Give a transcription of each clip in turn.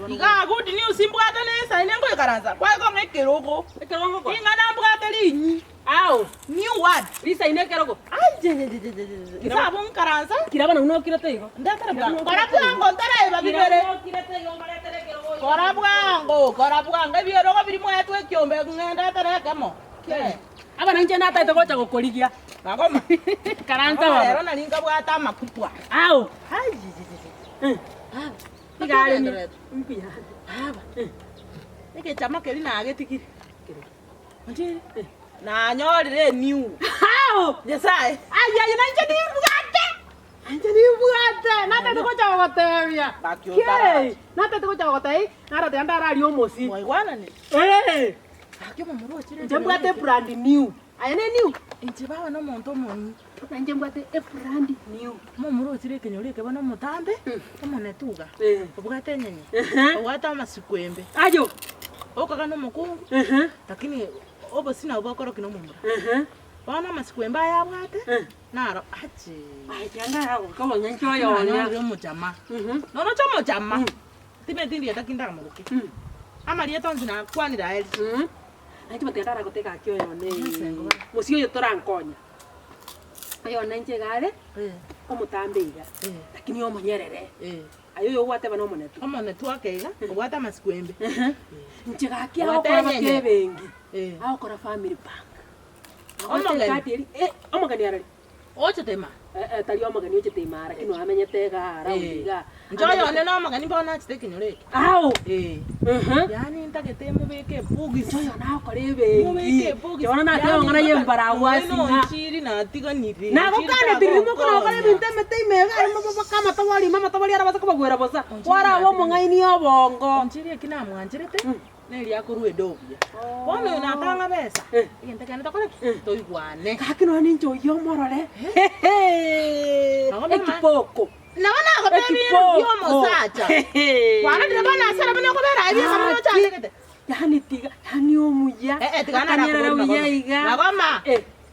Iga good news imbwata nesa inengo ikaranza. Kwa hiyo ngekeroko. Ekeroko. Ingana mbwata linyi. Au, new word. Lisa inekeroko. Isa bon karanza. Kirabana uno kirate igo. Ndatara bwa. Korabwango ntara eba bibere. Korabwango ebiroko biri mwetu ekyombe ngenda tara kamo. Ke. Aba nanje nata itogocha gukorigia. Bagoma. Karanza wa. Rero nalinga bwata makupwa. Au. Hai. Igale ni mpiya haba eke chama keli na agetikiri anje na nyorire new hao yesai aya nanje ni bugate nata to kocha goteria bakyo nata to kocha gotei nara te andara ali omosi moigwana ni akyo momoro chire nje bugate brand new aya ne new nje baba no monto moni nanje bugate e brand new momoro chire kenyori ke bana mutambe omone tuga obugate nyenye obugate amasikwembe ayo okaga no mukungu lakini obo sina obokoro kino momoro bana amasikwembe aya bugate naro achi ayanga yago kama nyancho yona yo mujama no chomo jama time tindi yatakinda muruke amali yatonzina kwanira eli ati batendara goteka kyo yone musio yotorankonya ayo nanje gare omutambiga lakini omonyerere ayo yo gwate bano omonetu akeiga ogwata masikwembe njega kya okora bakebengi akora family bank omogani arari ocho tema tali omogani ocho tema lakini amenyete gara uliga njoyo ne no omogani bona chitekinyore aho yani ntagete mubeke bugi njoyo na okore bengi yona na tyo ngana yembara wasina chiri na tiganire na gokane tirimo kono okore binteme teimega kama tawali arabasa kubagwera bosa wara wo mongaini obongo chiri kina mwanjirete neli akorwe dobia bono na tanga besa igente kana tokore toigwane kakino ni njoyo morore ekipoko naona gotebi yo mosacha wana ndibana sara bana kobera ibi kama changete yani tiga yani omuya tigana na omuya iga nagoma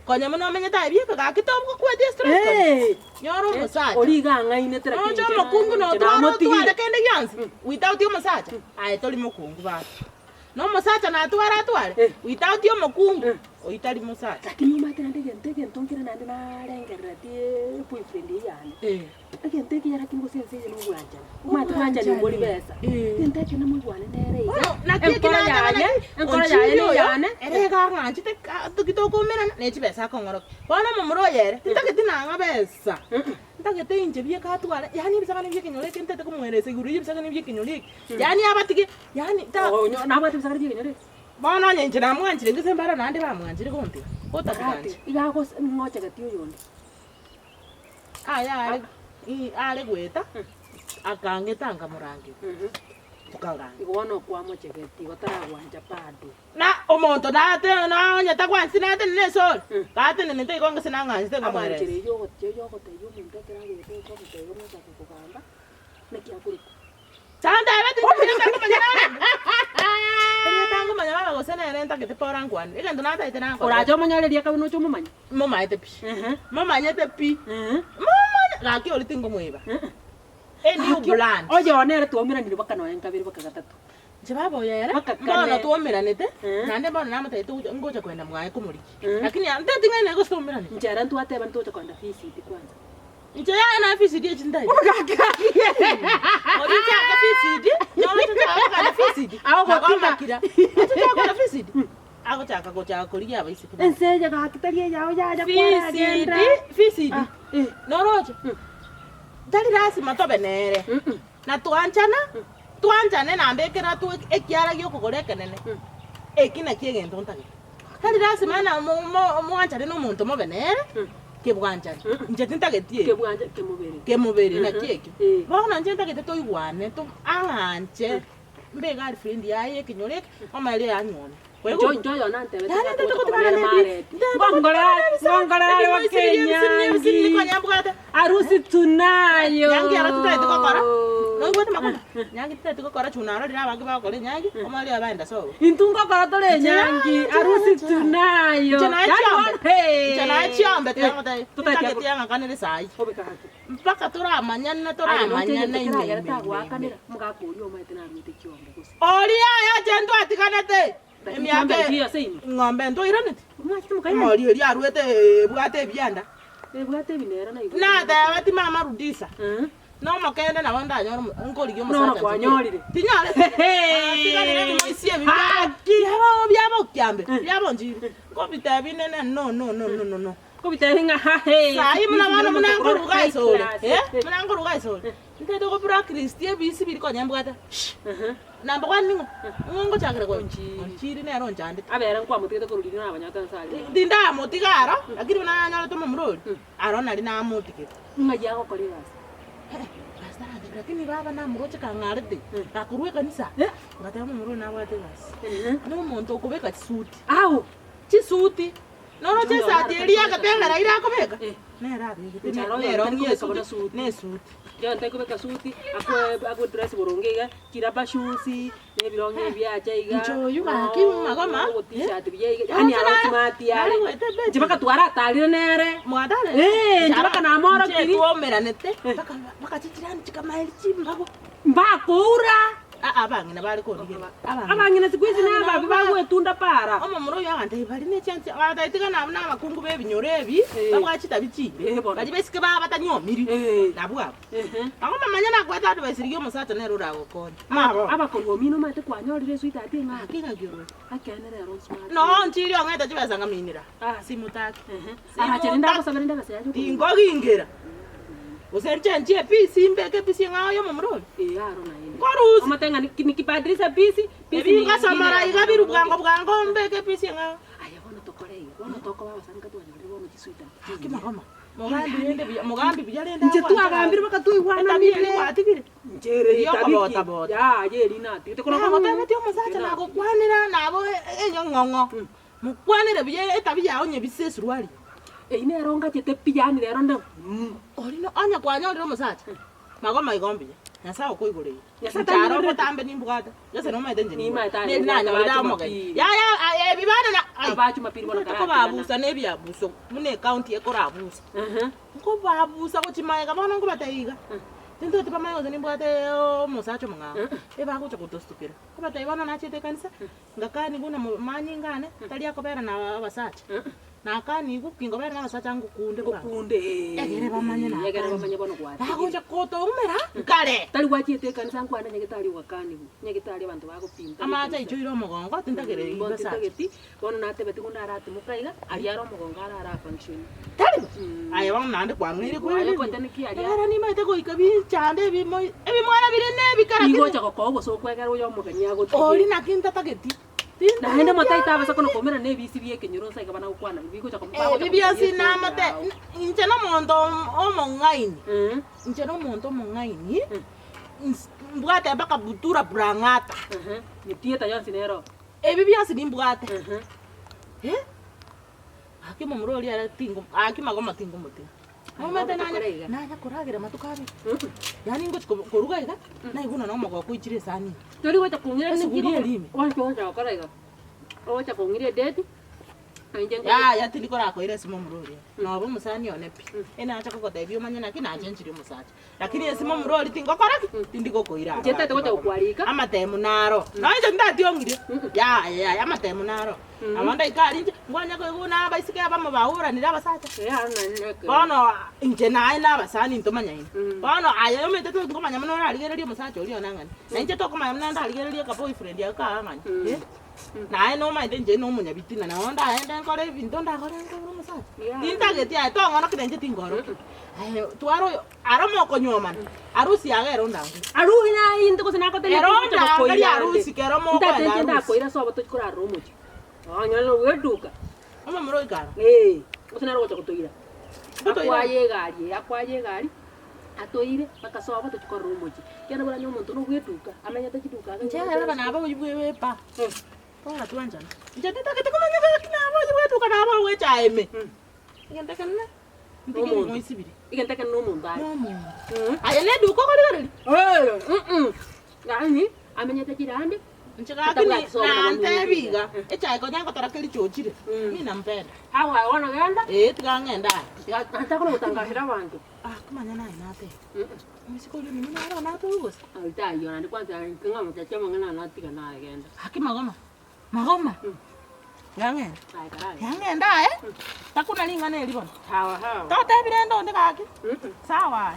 konya muno menyeta ibi ka kitobwo kwa district nyoro mosacha oliga ngaine tera kinje no mokungu no twara kende yansi without yo mosacha ai toli mokungu ba no mosacha na twara without yo mokungu oitari mosacha lakini umatera ndege ntongira nande na rengerati boyfriend yani agente yara kingo sense no gwanja umatwanja ni muri besa ndeke na mugwane nere na kikina enkora yaye yani erega nganjite tukitoko mera ne chibesa kongoro bona mumuro yere ndagete nanga besa ndagete inje bye katwara yani bisakani bye kinyore kentete kumwerese guru bisakani bye kinyore yani abatike yani na abati bisakani bye kinyore bona nyenje na mwanjire ngisembara nande bamwanjire konti otakanje igako ngoche gatiyo yonde aya ale gweta akangetanga murangi tukanga igwono kwa mochegeti gotara gwanja padu na omonto date na nyata kwansi nate nesol date nene ikonga sinanga nste ngamwere yo te yo muntu tera gete ko te yo mota kugamba nekia kuri chanda beti tangu manyana tangu manyana gosena renta que te poran kwan igendo nata itena ora jo manyale dia kabuno cho mumanya mama ete pi mama nyete pi mama gaki oli tingo muiba new plan oye onere tuomira ndiri bakano enkabiri bakagatatu jebabo yere mbona tuomiranite nande mbona namata itu ngoja kwenda mwaye kumuriki lakini ante tingene go tuomirane njara ntu ateba ntu kwenda visit kwanza nje yana visit ye chindai orita ka visit nyolo chaka visit awo gotima chaka visit ago chaka go chaka kulia baisi kuna enseja ka kitalia yao ya kwa agenda visit noroje dali rasi matobenere na tuanjane na mbekera tu ekiara gyo kugorekenene ekina kiegento ntagi dali rasi mana muanjane no muntu mobenere kebwanjane nje tintagetie kemubere na kieki bona nje ntagete toigwane to anganje mbe girlfriend yaye kinyore omale anyone Yo yona ntebe ngongora wa Kenya arusi tunayo yangi aratuta kora. No ibote makoma. Nyangi tete kora chunaro ndira bangi bakore nyangi. Omali abaenda so. Intungo kora tole nyangi. Harusi tunayo. Chana chiambe tete. Tutaketia kanele sai. Mpaka tora manyana ine. Mugakuri omaite na mite chiombe gusa. Olia ya jendo atikanete. Ngombe ndo ironete. Mori ri aruete bwate byanda. Bwate binera na ibu. Na da bati mama rudisa. No makende na wanda nyoro ngorigyo musacha. No kwanyorire. Tinyare. Tikanere ni moisie bibya. Byabo kyambe. Byabo njiri. Ngobita binene no. Kobita hinga he. Sai muna bana munangoruga isole. Munangoruga isole. Ndete ko bra Christie bisi biri ko nyambwata. Namba kwani ngo chakere ko nchiri ne ro njande. Abera nkwa mutete ko rudini na banyata nsali. Ndinda mutigaro akiri na nyalo to mumroli. Arona ali na mutike. Ngaji ako kori basi. Basta lakini baba na muroche kangarde. Akurwe kanisa. Ngata mumroli na wate basi. No muntu okubeka suti. Au chisuti. No chesa teria katenga ira akobeka. Nera ne suti. Yo ntakubeka suti ako dress borongega kiraba shoes nebironge byacha iga ncho yuga kimu magoma t-shirt byaga yani aroti yale jibaka twara talire nere mwadale jibaka na moro kiri tuomera nete baka chichirani chikamaili chimbabo mbakura abangina bali ko abangina sikwizi naba bibagwe tunda para omo muro yanga bali ne chance abatayitika na makungu bebinyorebi babwachita bichire baji besike baba tanyomiri nabwa agoma manyana kweta atu besirige musata ne rura gokoni abakorwo mino mate kwanyorire suita ati nga akika giro akenere ro smart no ntiri ongeta chibesanga minira simutaki arachenda basabere ndabasyaje tingo gingera usenche pisi mbeke pisi ngayo mumuro aro na yini korusi amatenga nikipadrisa pisi ebinga samara igabiru bwango mbeke pisi ngayo aya bono toko baba sanga twanyore bono chisuita kimagoma mugambi bijalenda nje twagambire bakatuywana mile watigire njere tabiki ya yeri nati tekona ko tabati omusacha nako kwanira nabo enyo ngongo mukwanire biye etabiya onye bisesurwali ine ronga chete piyani rero ndo orino anya kwanyore omusacha magoma igombi Nyasa okoigore. Nyasa taro ko tambe nimbugata. Nyasa no maite njeni. Ne nanya bada mogai. Ya bibana na abachu mapiri bona kara. Ko babusa ne biabuso. Mune county e ko rabusa. Ko babusa ko chimaye ka bana ko bataiga. Tinto tipa mayo nimbugata musacho manga. E ba ko chakutostupira. Ko batai bana na chete kanisa. Ngakani kuna manyi ngane. Tali akobera na abasacha. Nakani kukingobera nabasacha ngukunde kunde. Yagere bamanye na. Yagere bamanye bono kwati. Bakunja koto umera. Kale. Tali wachiete kanisa nkwana nyegetali wakani. Nyegetali abantu bakopimba. Amacha ichiro mogongo tindagere ibasa. Tindageti bono natebeti kuna arati mukaiga ariaro mogongo ara function. Tali. Aye bang nande kwangire ko. Aye konta niki ari. Ara ni maite ko ikabi chande bi mo. Ebi mwana birene bikara. Ingo chako ko so kwegara uyo muganya go. Ori nakinta tageti. Na henda matai taba sakono komera ne bisi biye kenyoro sai kabana ukwana biko cha kompa bibia sina mate inche no mondo o mongaini inche no mondo mongaini mbwate baka butura brangata ni tieta yansi nero bibia sini mbwate akimo muroli ala tingo akima goma tingo muti momete nanya kuragira matukabi yani ngo koruga ida na iguna no mogo kuichire sani tori wata kungira sigurie limi wancho karaiga ocha kungira date ya tindiko rako ile simo muroli no bo musani onepi ena acha ko debio manyana kina ajenjiri musacha lakini esimo muroli tingo koraki tindiko koira jeta tocha kwalika amatemu naro no ije ndati ongire ya amatemu naro amanda ikali ngwanya ko kuna baisike abamo bahura ni abasacha bono inje nae na basani ntomanya ine bono ayo yomete to ngomanya mano aligere musacha oli onangani na inje to komanya mnanda aligere ka boyfriend ya ka ngani nae no maite nje no munya bitina na onda enda kore binto nda kore ngoro musacha tindageti ayo to ngono kidenje tingoro ayo tuaro aramo konyoman arusi agero ndangu aruhi na inde ko sinako tele ko koira arusi kero mo ko nda koira so bato kora romoji anyalo weduka ama muro igara usinaro gocha kutoira akwaye gari atoire bakasoba tukora romoji yana bora nyomo nto no weduka amenya takiduka nje ara bana abo yibwe pa Pora tuanjana. Nje tata kete kumenya kina abo yibwe duka na abo wecha eme. Ngenda kana Ndikiri moisibiri. Igenteke n'umuntu ayi. N'umuntu. Aya ne duko ko riri. Yani amenyete kirande. Nchikakini nantebiga. Echai ko nyango tarakeli chochire. Mimi nampenda. Hawa wana ganda? Tukangenda. Antakolo utangashira abantu. Kumanya naye nate. Msikoli mimi naona nate ugosa. Utayiona ndi kwanza kinga mutachema ngana natika naye genda. Magoma. Magoma. Ngangenda. Hayi karali. Ngangenda takuna lingane libona. Hawa. Tota ebirendo ndikaki. Sawa.